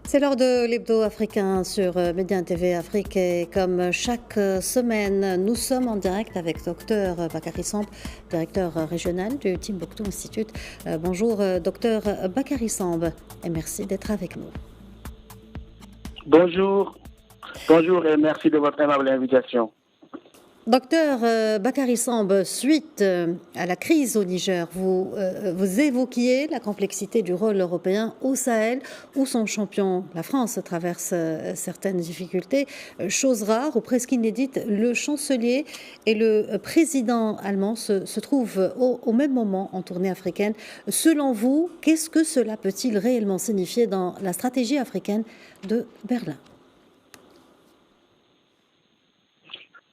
C'est l'heure de l'hebdo africain sur Média TV Afrique et comme chaque semaine, nous sommes en direct avec Dr Bakary Samb, directeur régional du Timbuktu Institute. Bonjour Dr Bakary Samb et merci d'être avec nous. Bonjour et merci de votre aimable invitation. Docteur Bakary Samb, suite à la crise au Niger, vous évoquiez la complexité du rôle européen au Sahel, où son champion, la France, traverse certaines difficultés. Chose rare ou presque inédite, le chancelier et le président allemand se trouvent au même moment en tournée africaine. Selon vous, qu'est-ce que cela peut-il réellement signifier dans la stratégie africaine de Berlin ?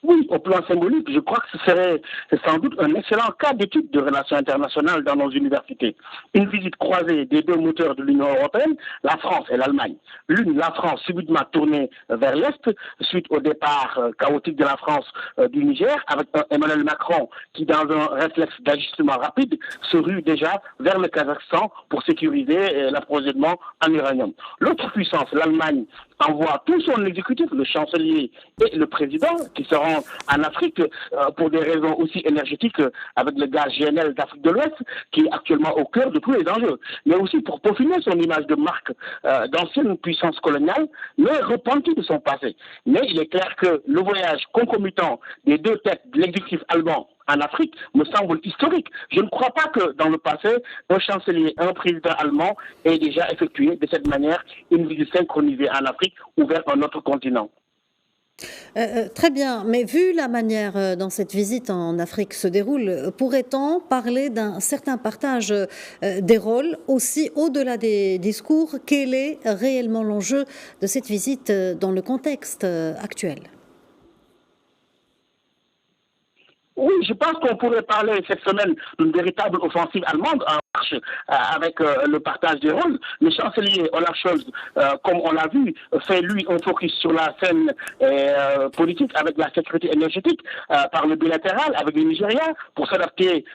Oui, au plan symbolique, je crois que ce serait sans doute un excellent cas d'étude de relations internationales dans nos universités. Une visite croisée des deux moteurs de l'Union européenne, la France et l'Allemagne. L'une, la France, subitement tournée vers l'Est, suite au départ chaotique de la France du Niger, avec Emmanuel Macron qui, dans un réflexe d'ajustement rapide, se rue déjà vers le Kazakhstan pour sécuriser l'approvisionnement en uranium. L'autre puissance, l'Allemagne, envoie tout son exécutif, le chancelier et le président, qui se rendent en Afrique pour des raisons aussi énergétiques avec le gaz GNL d'Afrique de l'Ouest, qui est actuellement au cœur de tous les enjeux, mais aussi pour peaufiner son image de marque d'ancienne puissance coloniale, mais repentie de son passé. Mais il est clair que le voyage concomitant des deux têtes de l'exécutif allemand en Afrique me semble historique. Je ne crois pas que dans le passé, un chancelier, un président allemand ait déjà effectué de cette manière une visite synchronisée en Afrique ou vers un autre continent. Très bien, mais vu la manière dont cette visite en Afrique se déroule, pourrait-on parler d'un certain partage des rôles aussi au-delà des discours? Quel est réellement l'enjeu de cette visite dans le contexte actuel? Oui, je pense qu'on pourrait parler cette semaine d'une véritable offensive allemande en marche avec le partage des rôles. Le chancelier Olaf Scholz, comme on l'a vu, fait lui un focus sur la scène politique avec la sécurité énergétique par le bilatéral avec le Nigeria pour s'adapter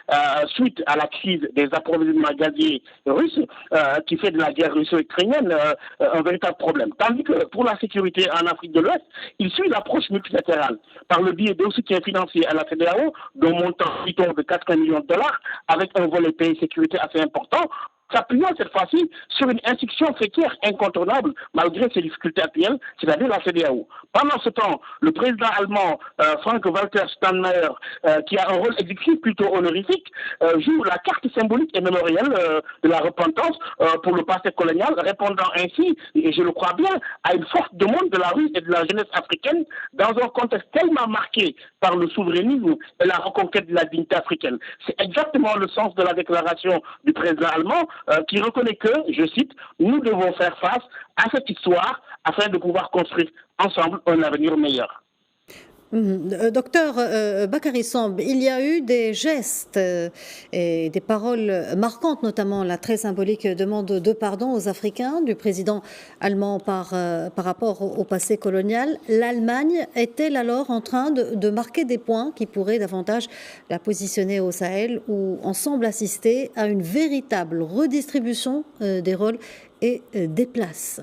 suite à la crise des approvisionnements gaziers russes qui fait de la guerre russo-ukrainienne un véritable problème. Tandis que pour la sécurité en Afrique de l'Ouest, il suit l'approche multilatérale par le biais d'un soutien financier à la CEDEAO d'un montant de 80 millions de dollars avec un volet pays sécurité assez important, s'appuyant cette fois-ci sur une institution fêtière incontournable malgré ses difficultés actuelles, c'est-à-dire la CEDEAO. Pendant ce temps, le président allemand Frank-Walter Steinmeier, qui a un rôle exécutif plutôt honorifique, joue la carte symbolique et mémorielle de la repentance pour le passé colonial, répondant ainsi, et je le crois bien, à une forte demande de la rue et de la jeunesse africaine dans un contexte tellement marqué par le souverainisme et la reconquête de la dignité africaine. C'est exactement le sens de la déclaration du président allemand qui reconnaît que, je cite, nous devons faire face à cette histoire afin de pouvoir construire ensemble un avenir meilleur. Docteur Bakary Samb, il y a eu des gestes et des paroles marquantes, notamment la très symbolique demande de pardon aux Africains du président allemand par rapport au passé colonial. L'Allemagne est-elle alors en train de marquer des points qui pourraient davantage la positionner au Sahel, où on semble assister à une véritable redistribution des rôles et des places?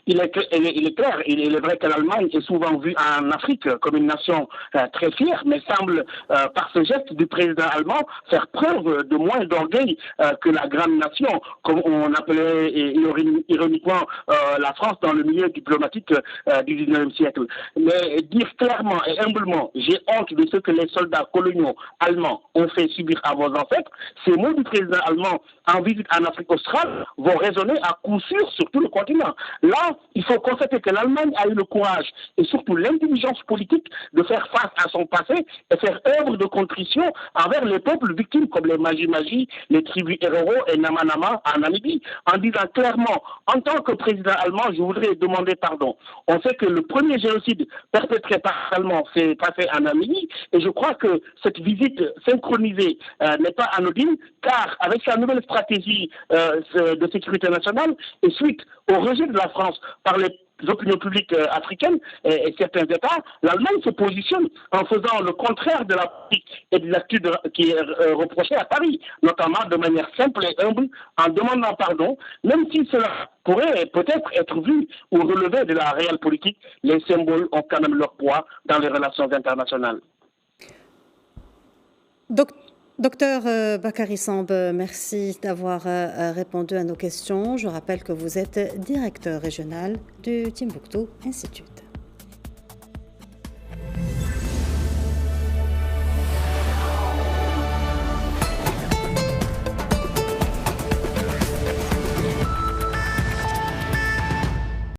Il est clair, il est vrai que l'Allemagne est souvent vue en Afrique comme une nation très fière, mais semble, par ce geste du président allemand, faire preuve de moins d'orgueil que la grande nation, comme on appelait ironiquement la France dans le milieu diplomatique du XIXe siècle. Mais dire clairement et humblement, j'ai honte de ce que les soldats coloniaux allemands ont fait subir à vos ancêtres, ces mots du président allemand en visite en Afrique australe vont résonner à coup sûr sur tout le continent. Là, il faut constater que l'Allemagne a eu le courage et surtout l'intelligence politique de faire face à son passé et faire œuvre de contrition envers les peuples victimes comme les Maji-Maji, les tribus Herero et Nama-Nama en Namibie, en disant clairement, en tant que président allemand, je voudrais demander pardon. On sait que le premier génocide perpétré par l'Allemand s'est passé en Namibie et je crois que cette visite synchronisée n'est pas anodine car avec sa nouvelle stratégie de sécurité nationale et suite au rejet de la France par les opinions publiques africaines et certains États, l'Allemagne se positionne en faisant le contraire de la politique et de l'attitude qui est reprochée à Paris, notamment de manière simple et humble, en demandant pardon, même si cela pourrait peut-être être vu ou relevé de la réelle politique, les symboles ont quand même leur poids dans les relations internationales. Docteur Bakary Samb, merci d'avoir répondu à nos questions. Je rappelle que vous êtes directeur régional du Timbuktu Institute.